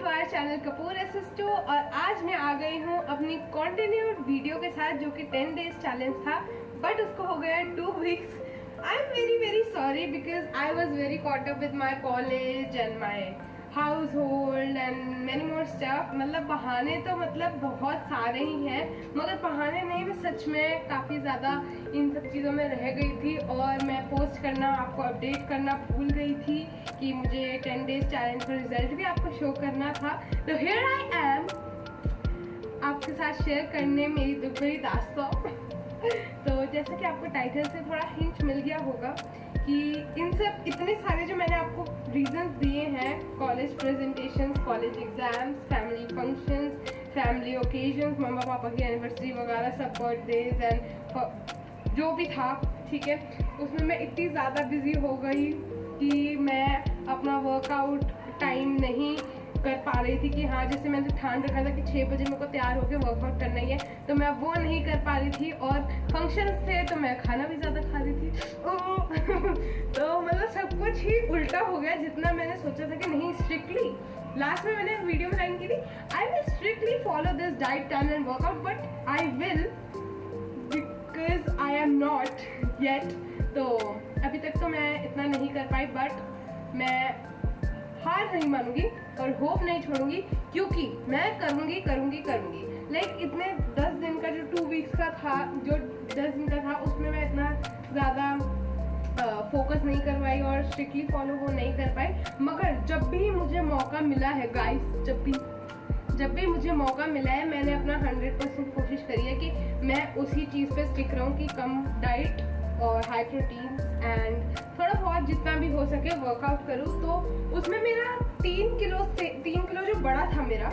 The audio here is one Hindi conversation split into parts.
To our channel Kapoor Assisto. और आज मैं आ गई हूँ अपनी कंटिन्यूड वीडियो के साथ जो कि 10 डेज चैलेंज था, बट उसको हो गया 2 weeks. I am very sorry because I was very caught up with my college and my house hold and many more stuff. मतलब बहाने तो मतलब बहुत सारे ही हैं, मगर बहाने नहीं, मैं सच में काफ़ी ज़्यादा इन सब चीज़ों में रह गई थी और मैं पोस्ट करना, आपको अपडेट करना भूल गई थी कि मुझे 10 डेज चैलेंज का रिजल्ट भी आपको शो करना था। तो हियर आई एम आपके साथ शेयर करने मेरी दुख भरी दास्तां। तो जैसा कि आपको टाइटल से थोड़ा हिंट मिल गया होगा कि इन सब इतने सारे जो मैंने आपको रीजंस दिए हैं, college presentations, college exams, family functions, family occasions, मम्मा पापा की एनिवर्सरी वगैरह सब, बर्थडेज एंड जो भी था, ठीक है, उसमें मैं इतनी ज़्यादा बिजी हो गई कि मैं अपना वर्कआउट टाइम नहीं कर पा रही थी कि हाँ, जैसे मैंने ठान रखा था कि 6 बजे मेरे को तैयार होकर वर्कआउट करना ही है, तो मैं वो नहीं कर पा रही थी। और फंक्शंस थे तो मैं खाना भी ज़्यादा खा रही थी। तो मतलब सब कुछ ही उल्टा हो गया जितना मैंने सोचा था कि नहीं, स्ट्रिक्टली लास्ट में मैंने वीडियो में लाइन की थी, I will strictly follow this diet plan and workout, but I will because I am not yet. तो अभी तक तो मैं इतना नहीं कर पाई, बट मैं हार नहीं मानूंगी और होप नहीं छोड़ूंगी, क्योंकि मैं करूंगी। लाइक इतने 10 दिन का जो 2 वीक्स का था, जो 10 दिन का था, उसमें मैं इतना ज़्यादा फोकस नहीं कर पाई और स्ट्रिक्टली फॉलो वो नहीं कर पाई। मगर जब भी मुझे मौका मिला है गाइस, जब भी मुझे मौका मिला है, मैंने अपना 100% कोशिश करी है कि मैं उसी चीज़ पे स्टिक रहूँ कि कम डाइट और हाई प्रोटीन एंड थोड़ा बहुत जितना भी हो सके वर्कआउट करूँ। तो उसमें मेरा 3 किलो जो बड़ा था मेरा,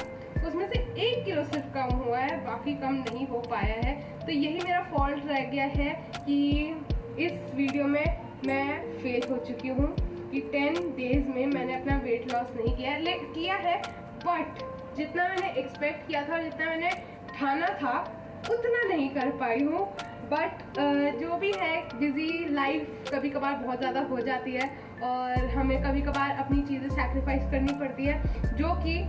उसमें से 1 किलो सिर्फ कम हुआ है, बाकी कम नहीं हो पाया है। तो यही मेरा फॉल्ट रह गया है कि इस वीडियो में मैं फेल हो चुकी हूँ कि 10 डेज में मैंने अपना वेट लॉस नहीं किया है, बट जितना मैंने एक्सपेक्ट किया था, जितना मैंने ठाना था, उतना नहीं कर पाई हूँ। बट जो भी है, बिजी लाइफ कभी कभार बहुत ज़्यादा हो जाती है और हमें कभी कभार अपनी चीज़ें सैक्रिफाइस करनी पड़ती है, जो कि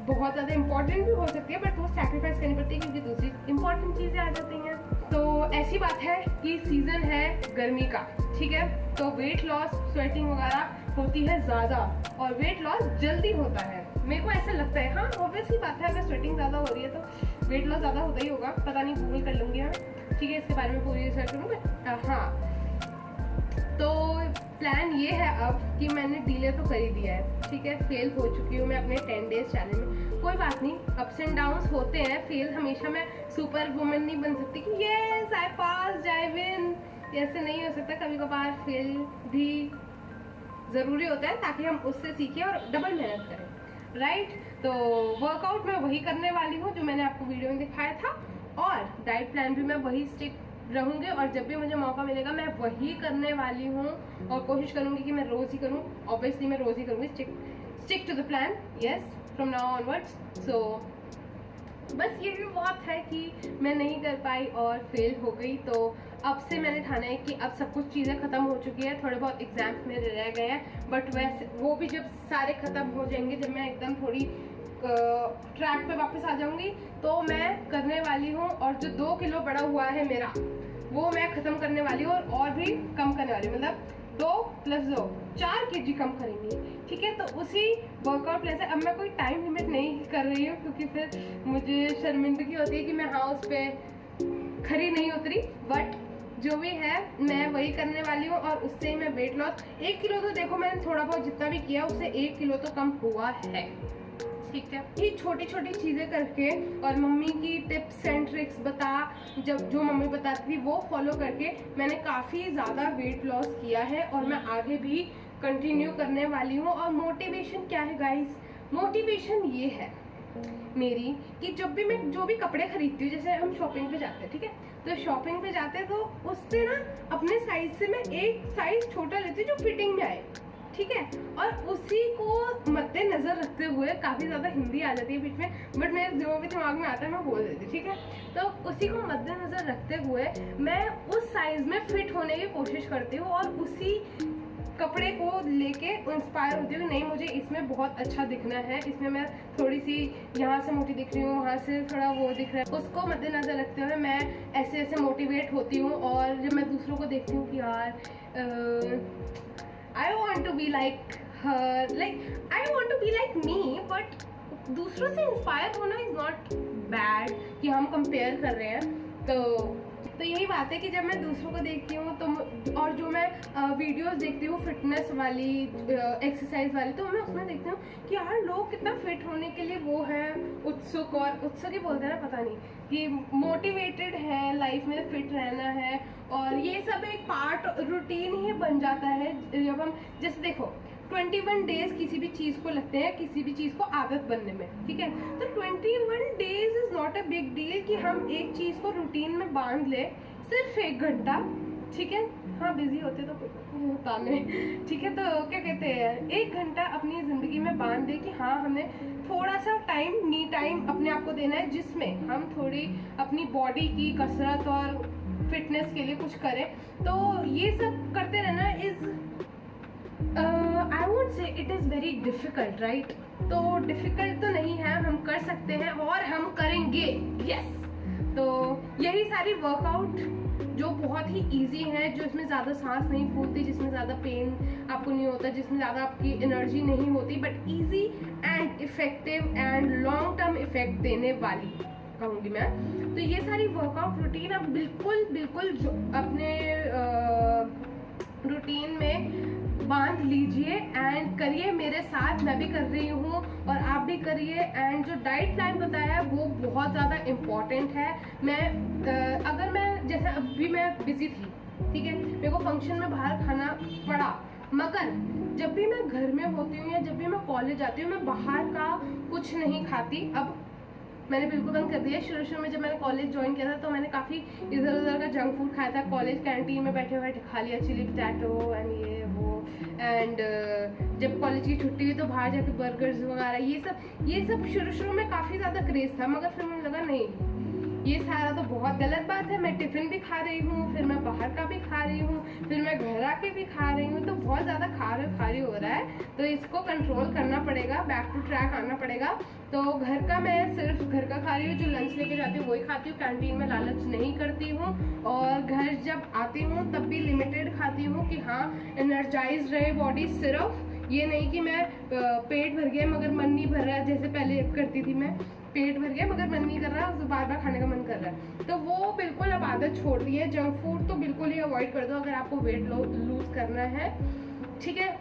बहुत ज़्यादा इम्पॉर्टेंट भी हो सकती है, बट वो सैक्रिफाइस करनी पड़ती है क्योंकि दूसरी इम्पॉर्टेंट चीज़ें आ जाती हैं। तो ऐसी बात है कि सीज़न है गर्मी का, ठीक है, तो वेट लॉस, स्वेटिंग वगैरह होती है ज़्यादा और वेट लॉस जल्दी होता है, मेरे को ऐसा लगता है। हाँ, ऑब्वियसली बात है, अगर स्वेटिंग ज़्यादा हो रही है तो वेट लॉस ज़्यादा होता ही होगा, पता नहीं, गूगल कर लूँगी मैं, ठीक है, इसके बारे में पूरी रिसर्च करूँगा। हाँ, तो प्लान ये है अब कि मैंने डिले तो कर ही दिया है, ठीक है, फेल हो चुकी हूँ मैं अपने 10 डेज चैलेंज में। कोई बात नहीं, अप्स एंड डाउन्स होते हैं, फेल हमेशा मैं सुपर वुमन नहीं बन सकती कि yes I pass I win, ऐसे नहीं हो सकता। कभी कभार फेल भी ज़रूरी होता है ताकि हम उससे सीखें और डबल मेहनत करें, राइट। तो वर्कआउट मैं वही करने वाली हूँ जो मैंने आपको वीडियो में दिखाया था, और डाइट प्लान भी मैं वही स्टिक रहूँगी, और जब भी मुझे मौका मिलेगा मैं वही करने वाली हूँ और कोशिश करूँगी कि मैं रोज़ ही करूँ। ऑब्वियसली मैं रोज़ ही करूँगी, stick to the plan, yes, from now onwards. So बस ये भी बात है कि मैं नहीं कर पाई और फेल हो गई। तो अब से मैंने ठाना है कि अब सब कुछ चीज़ें ख़त्म हो चुकी है, थोड़े बहुत एग्जाम्स मेरे रह गए हैं, बट वैसे वो भी जब सारे ख़त्म हो जाएंगे, जब मैं एकदम थोड़ी ट्रैक पे वापस आ जाऊंगी, तो मैं करने वाली हूँ। और जो 2 किलो बढ़ा हुआ है मेरा, वो मैं ख़त्म करने वाली हूँ और भी कम करने वाली हूँ, मतलब 2 + 2 4 kg कम करेंगी, ठीक है। तो उसी वर्कआउट प्लान से अब मैं कोई टाइम लिमिट नहीं कर रही हूँ, क्योंकि फिर मुझे शर्मिंदगी होती है कि मैं हाँ उस पर खरी नहीं उतरी, बट जो भी है मैं वही करने वाली हूँ और उससे ही मैं वेट लॉस 1 किलो, तो देखो मैंने थोड़ा बहुत जितना भी किया उससे 1 किलो तो कम हुआ है, ठीक है। ये छोटी छोटी चीज़ें करके और मम्मी की टिप्स एंड ट्रिक्स जो मम्मी बताती थी वो फॉलो करके मैंने काफ़ी ज़्यादा वेट लॉस किया है और मैं आगे भी कंटिन्यू करने वाली हूँ। और मोटिवेशन क्या है गाइस, मोटिवेशन ये है मेरी कि जब भी मैं जो भी कपड़े खरीदती हूँ, जैसे हम शॉपिंग पे जाते हैं, ठीक है, तो शॉपिंग पे जाते हैं तो उससे ना अपने साइज से मैं एक साइज छोटा लेती हूँ जो फिटिंग में आए, ठीक है। और उसी को मद्देनजर रखते हुए, काफ़ी ज़्यादा हिंदी आ जाती है बीच में, बट मेरे जो भी दिमाग में आता है मैं बोल देती हूँ, ठीक है। तो उसी को मद्देनजर रखते हुए मैं उस साइज़ में फिट होने की कोशिश करती हूँ और उसी कपड़े को लेके इंस्पायर होती हूँ, नहीं मुझे इसमें बहुत अच्छा दिखना है, इसमें मैं थोड़ी सी यहाँ से मोटी दिख रही हूँ, वहाँ से थोड़ा वो दिख रहा है, उसको मद्देनजर रखते हुए मैं ऐसे ऐसे मोटिवेट होती हूँ। और जब मैं दूसरों को देखती हूँ कि यार I want to be like her, like I want to be like me, but दूसरों से इंस्पायर होना इज नॉट बैड कि हम कंपेयर कर रहे हैं। तो यही बात है कि जब मैं दूसरों को देखती हूँ तो, और जो मैं वीडियोस देखती हूँ फिटनेस वाली, एक्सरसाइज वाली, तो मैं उसमें देखती हूँ कि यार लोग कितना फिट होने के लिए वो है उत्सुक, और उत्सुक ही बोलते हैं ना, पता नहीं, कि मोटिवेटेड है लाइफ में फिट रहना है। और ये सब एक पार्ट रूटीन ही बन जाता है जब हम, जैसे देखो 21 डेज किसी भी चीज को लगते हैं, किसी भी चीज को आदत बनने में, ठीक है। तो 21 days is not a big deal कि हम एक चीज को रूटीन में बांध ले सिर्फ 1 घंटा, ठीक है। हाँ बिजी होते तो होता नहीं, ठीक है। तो क्या कहते हैं, 1 घंटा अपनी जिंदगी में बांध दे कि हाँ हमें थोड़ा सा टाइम, मी टाइम अपने आप को देना है, जिसमें हम थोड़ी अपनी बॉडी की कसरत और फिटनेस के लिए कुछ करें। तो ये सब करते रहना is I would say it is very difficult, right. तो डिफिकल्ट तो नहीं है, हम कर सकते हैं और हम करेंगे, यस। तो यही सारी वर्कआउट जो बहुत ही इजी है, जो इसमें ज़्यादा सांस नहीं फूलती, जिसमें ज़्यादा पेन आपको नहीं होता, जिसमें ज़्यादा आपकी एनर्जी नहीं होती, but easy and effective and long term effect देने वाली कहूँगी मैं। तो ये सारी वर्कआउट रूटीन आप बिल्कुल बिल्कुल जो अपने रूटीन में बांध लीजिए एंड करिए मेरे साथ, मैं भी कर रही हूँ और आप भी करिए। एंड जो डाइट प्लान बताया है वो बहुत ज़्यादा इम्पॉर्टेंट है। मैं अगर मैं, जैसे अभी मैं बिजी थी, ठीक है, मेरे को फंक्शन में बाहर खाना पड़ा, मगर जब भी मैं घर में होती हूँ या जब भी मैं कॉलेज जाती हूँ, मैं बाहर का कुछ नहीं खाती। अब मैंने बिल्कुल बंद कर दिया। शुरू में जब मैंने कॉलेज ज्वाइन किया था तो मैंने काफ़ी इधर उधर का जंक फूड खाया था, कॉलेज कैंटीन में बैठे बैठे खा लिया, चिली पोटैटो एंड ये वो। एंड जब कॉलेज की छुट्टी हुई तो बाहर जाके बर्गर्स वगैरह ये सब शुरू में काफ़ी ज़्यादा क्रेज था, मगर फिर मुझे लगा नहीं, ये सारा तो बहुत गलत बात है। मैं टिफिन भी खा रही हूँ, फिर मैं बाहर का भी खा रही हूँ, फिर मैं घर आके भी खा रही हूँ, तो बहुत ज़्यादा खारी हो रहा है। तो इसको कंट्रोल करना पड़ेगा, बैक टू ट्रैक आना पड़ेगा। तो घर का मैं सिर्फ घर का खा रही हूँ, जो लंच लेके जाती हूँ वही खाती हूँ, कैंटीन में लालच नहीं करती हूँ। और घर जब आती हूँ तब भी लिमिटेड खाती हूँ कि हाँ एनर्जाइज रहे बॉडी। सिर्फ ये नहीं कि मैं पेट भर गया मगर मन नहीं भर रहा है, जैसे पहले करती थी मैं, पेट भर गया मगर मन नहीं कर रहा, तो बार बार खाने का मन कर रहा है। तो वो बिल्कुल अब आदत छोड़ दी है। जंक फूड तो बिल्कुल ही अवॉइड कर दो अगर आपको वेट लूज करना है, ठीक है।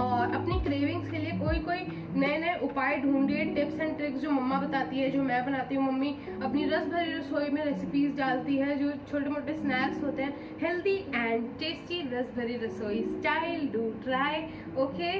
और अपनी क्रेविंग्स के लिए कोई नए नए उपाय ढूंढिए, टिप्स एंड ट्रिक्स जो मम्मा बताती है, जो मैं बनाती हूँ। मम्मी अपनी रस भरी रसोई में रेसिपीज डालती है, जो छोटे मोटे स्नैक्स होते हैं, हेल्दी एंड टेस्टी रस भरी रसोई style, do try, okay.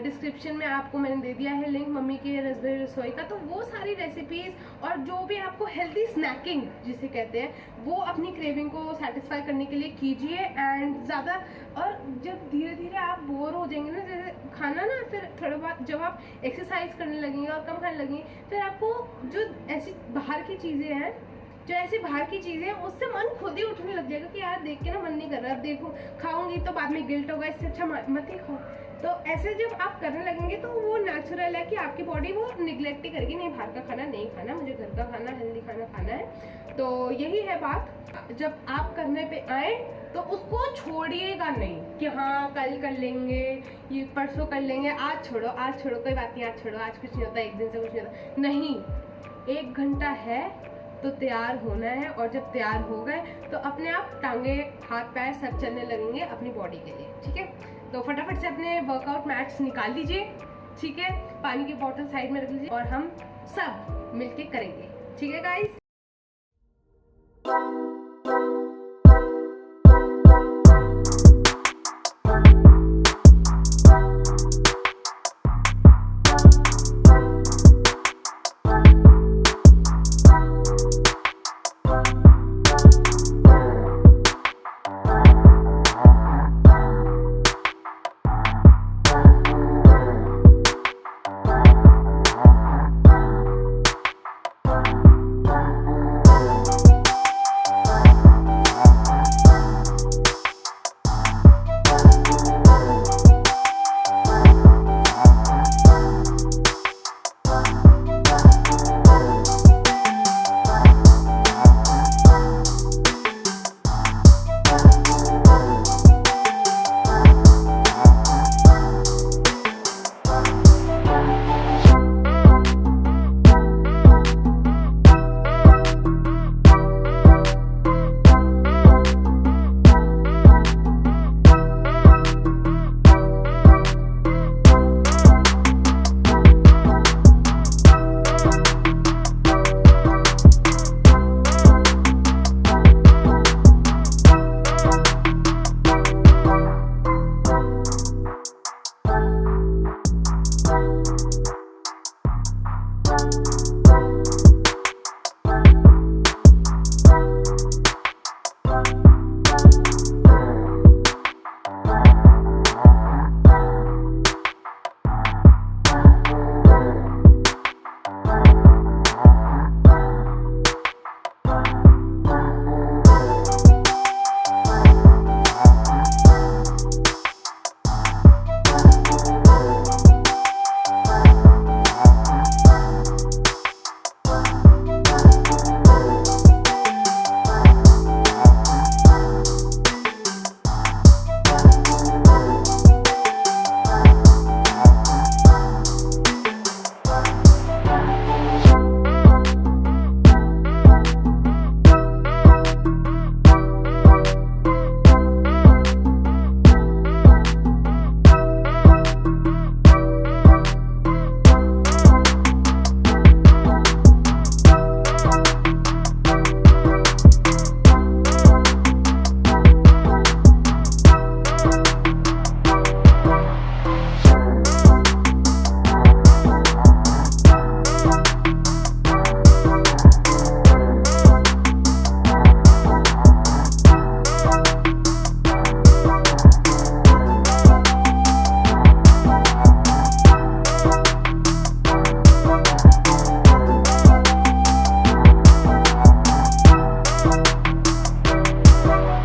Description में आपको मैंने दे दिया है लिंक मम्मी के रस भरी रसोई का। तो वो सारी रेसिपीज और जो भी आपको हेल्दी स्नैकिंग जिसे कहते हैं, वो अपनी क्रेविंग को सेटिस्फाई करने के लिए कीजिए। एंड ज़्यादा, और जब धीरे धीरे आप बोर हो जाएंगे ना, जैसे खाना ना, फिर थोड़ा बहुत जब आप एक्सरसाइज करने लगेंगे और कम खाने लगेंगे, फिर आपको जो ऐसी बाहर की चीज़ें हैं, उससे मन खुद ही उठने लग जाएगा कि यार देख के ना मन नहीं कर रहा, अब देखो खाऊंगी तो बाद में गिल्ट होगा, इससे अच्छा मत ही खाओ। तो ऐसे जब आप करने लगेंगे तो वो नेचुरल है कि आपकी बॉडी वो निगलेक्ट ही करेगी, नहीं बाहर का खाना नहीं खाना, मुझे घर का खाना, हेल्दी खाना खाना है। तो यही है बात। जब आप करने पे आए तो उसको छोड़िएगा नहीं कि हाँ कल कर लेंगे, ये परसों कर लेंगे, आज छोड़ो कोई बात नहीं, आज छोड़ो, आज कुछ नहीं होता, एक दिन से कुछ नहीं होता। नहीं, 1 घंटा है तो तैयार होना है, और जब तैयार हो गए तो अपने आप टांगे हाथ पैर सब चलने लगेंगे अपनी बॉडी के लिए, ठीक है। तो फटाफट से अपने वर्कआउट मैट्स निकाल लीजिए, ठीक है, पानी की बोतल साइड में रख लीजिए और हम सब मिलके करेंगे, ठीक है गाइस।